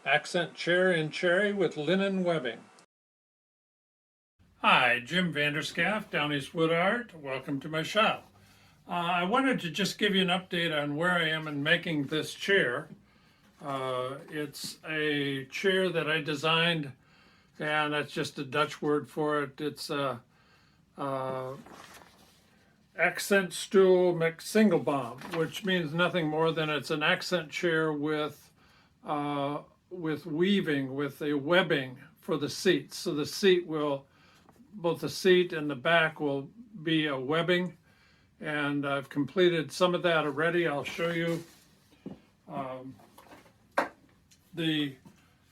Accent chair in cherry with linen webbing. Hi, Jim Vanderscaff, Down East Wood Art. Welcome to my shop. I wanted to just give you an update on where I am in making this chair. It's a chair that I designed, and that's just a Dutch word for it. It's a Accentstoel mixed Singleband, which means nothing more than it's an accent chair with weaving, with a webbing for the seats. So the seat will, both the seat and the back will be a webbing, and I've completed some of that already. I'll show you. The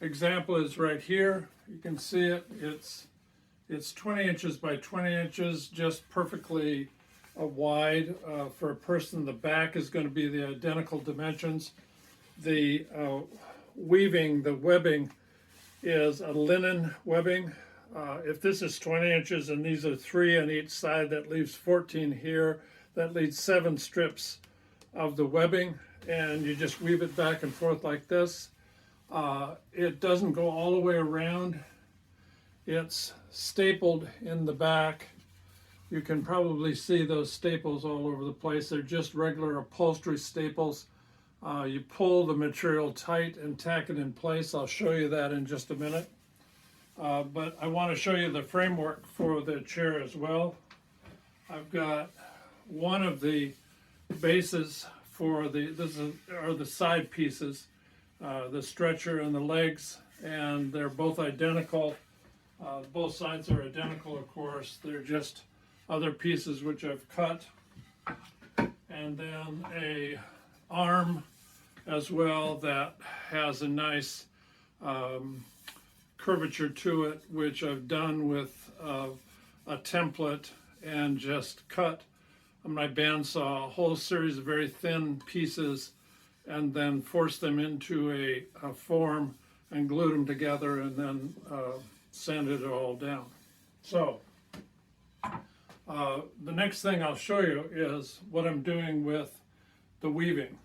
example is right here. You can see it. It's 20 inches by 20 inches, just perfectly wide for a person. The back is going to be the identical dimensions. The weaving, the webbing, is a linen webbing. If this is 20 inches and these are 3 on each side, that leaves 14 here. That leaves 7 strips of the webbing, and you just weave it back and forth like this. It doesn't go all the way around. It's stapled in the back. You can probably see those staples all over the place. They're just regular upholstery staples. You pull the material tight and tack it in place. I'll show you that in just a minute. But I want to show you the framework for the chair as well. I've got one of the bases for these are the side pieces, the stretcher and the legs, and they're both identical. Both sides are identical, of course. They're just other pieces which I've cut. And then a arm as well that has a nice curvature to it, which I've done with a template and just cut on my bandsaw a whole series of very thin pieces and then forced them into a form and glued them together and then sanded it all down. So the next thing I'll show you is what I'm doing with the weaving.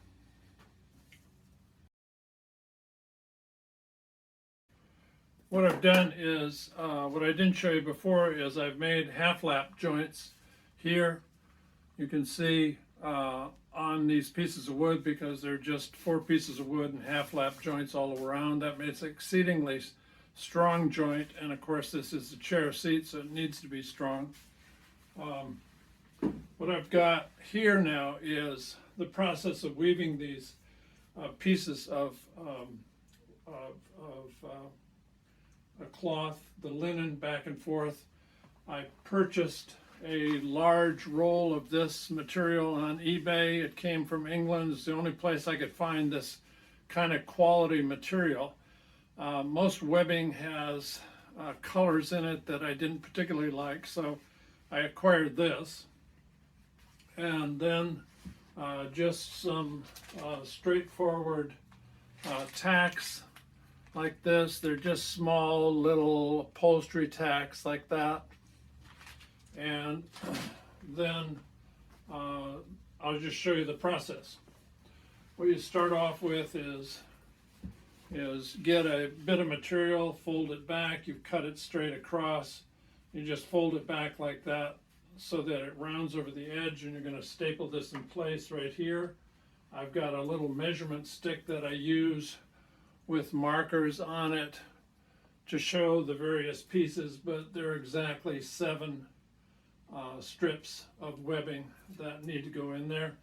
What I've done is, what I didn't show you before is I've made half lap joints here. You can see on these pieces of wood, because they're just 4 pieces of wood and half lap joints all around. That makes an exceedingly strong joint, and of course this is a chair seat, so it needs to be strong. What I've got here now is the process of weaving these pieces of a cloth, the linen, back and forth. I purchased a large roll of this material on eBay. It came from England. It's the only place I could find this kind of quality material. Most webbing has colors in it that I didn't particularly like, so I acquired this. And then just some straightforward tacks like this. They're just small little upholstery tacks like that. And then I'll just show you the process. What you start off with is get a bit of material, fold it back, you cut it straight across, you just fold it back like that so that it rounds over the edge, and you're going to staple this in place right here. I've got a little measurement stick that I use with markers on it to show the various pieces, but there are exactly 7 strips of webbing that need to go in there.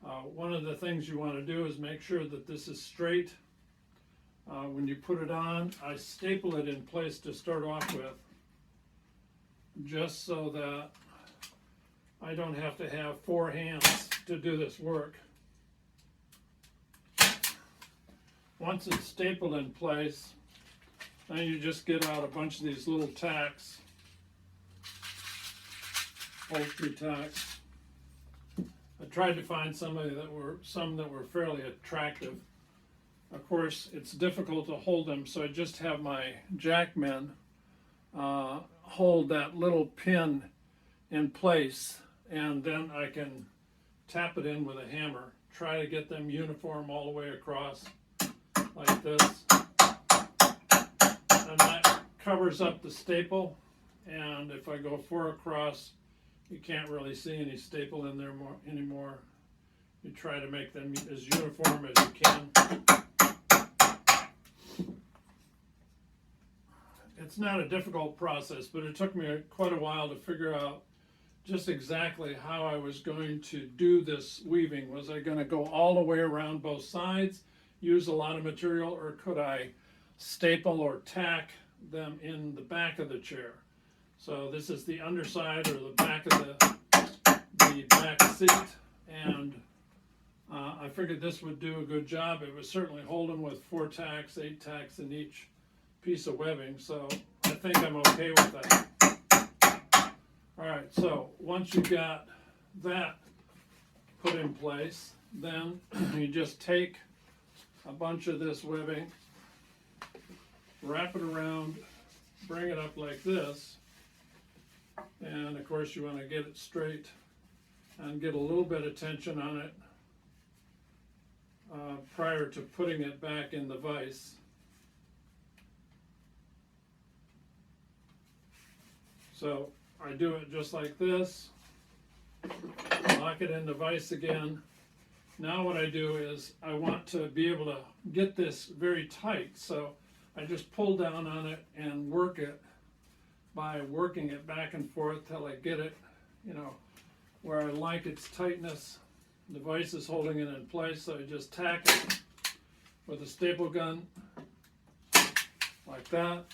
One of the things you want to do is make sure that this is straight. When you put it on, I staple it in place to start off with, just so that I don't have to have 4 hands to do this work. Once it's stapled in place, then you just get out a bunch of these little tacks, upholstery tacks. I tried to find some that were fairly attractive. Of course, it's difficult to hold them, so I just have my jackmen hold that little pin in place, and then I can tap it in with a hammer. Try to get them uniform all the way across like this. covers up the staple, and if I go 4 across, you can't really see any staple in there anymore. You try to make them as uniform as you can. It's not a difficult process, but it took me quite a while to figure out just exactly how I was going to do this weaving. Was I going to go all the way around both sides, use a lot of material, or could I staple or tack them in the back of the chair? So this is the underside or the back of the back seat, and I figured this would do a good job. It would certainly hold them with 4 tacks, 8 tacks in each piece of webbing, so I think I'm okay with that. Alright, so once you've got that put in place, then you just take a bunch of this webbing, wrap it around, bring it up like this, and of course you want to get it straight and get a little bit of tension on it prior to putting it back in the vise. So I do it just like this, lock it in the vise again. Now what I do is I want to be able to get this very tight, so I just pull down on it and work it by working it back and forth till I get it, you know, where I like its tightness. The vise is holding it in place, so I just tack it with a staple gun like that.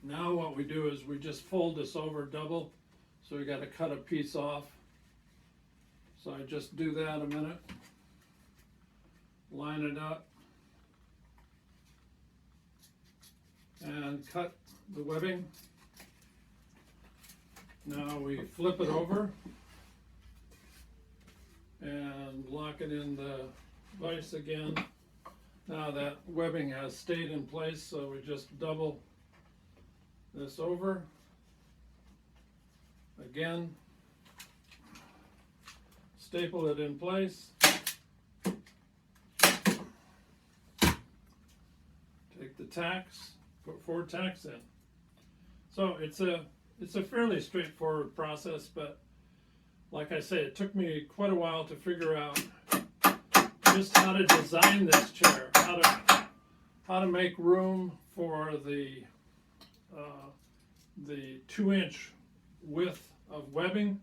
Now what we do is we just fold this over double, so we got to cut a piece off. So I just do that a minute, line it up, and cut the webbing. Now we flip it over and lock it in the vise again. Now that webbing has stayed in place, so we just double this over again, staple it in place, take the tacks, put 4 tacks in. So it's a fairly straightforward process, but like I say, it took me quite a while to figure out just how to design this chair, how to make room for the 2-inch width of webbing,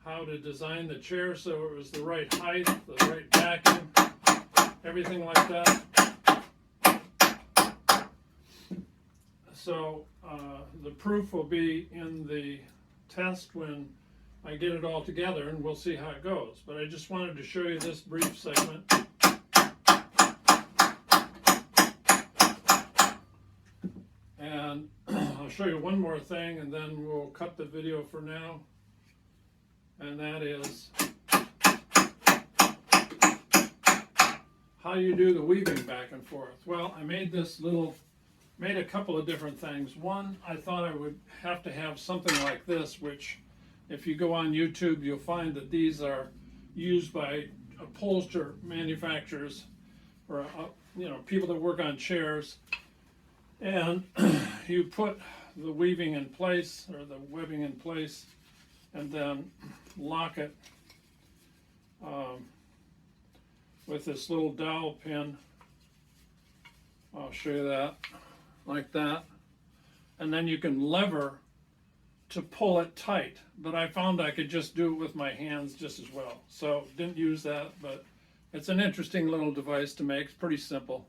how to design the chair so it was the right height, the right backing, everything like that. So the proof will be in the test when I get it all together, and we'll see how it goes. But I just wanted to show you this brief segment. And I'll show you one more thing, and then we'll cut the video for now. And that is how you do the weaving back and forth. Well, I made a couple of different things. One, I thought I would have to have something like this, which if you go on YouTube, you'll find that these are used by upholstery manufacturers, or you know, people that work on chairs. And you put the weaving in place, or the webbing in place, and then lock it with this little dowel pin. I'll show you that, like that. And then you can lever to pull it tight, but I found I could just do it with my hands just as well. So didn't use that, but it's an interesting little device to make. It's pretty simple.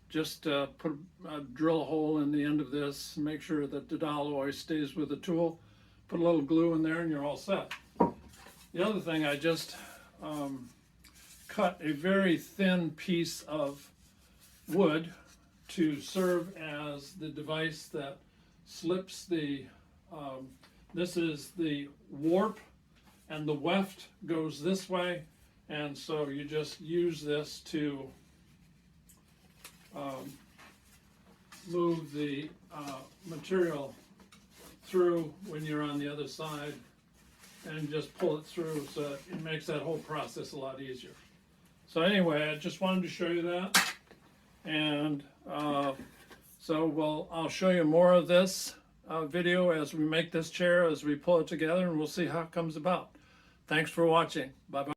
Just drill a hole in the end of this, make sure that the dowel always stays with the tool, put a little glue in there, and you're all set. The other thing, I just cut a very thin piece of wood to serve as the device that slips the, this is the warp, and the weft goes this way, and so you just use this to move the material through when you're on the other side, and just pull it through, so it makes that whole process a lot easier. So anyway, I just wanted to show you that, and So I'll show you more of this video as we make this chair, as we pull it together, and we'll see how it comes about. Thanks for watching. Bye-bye.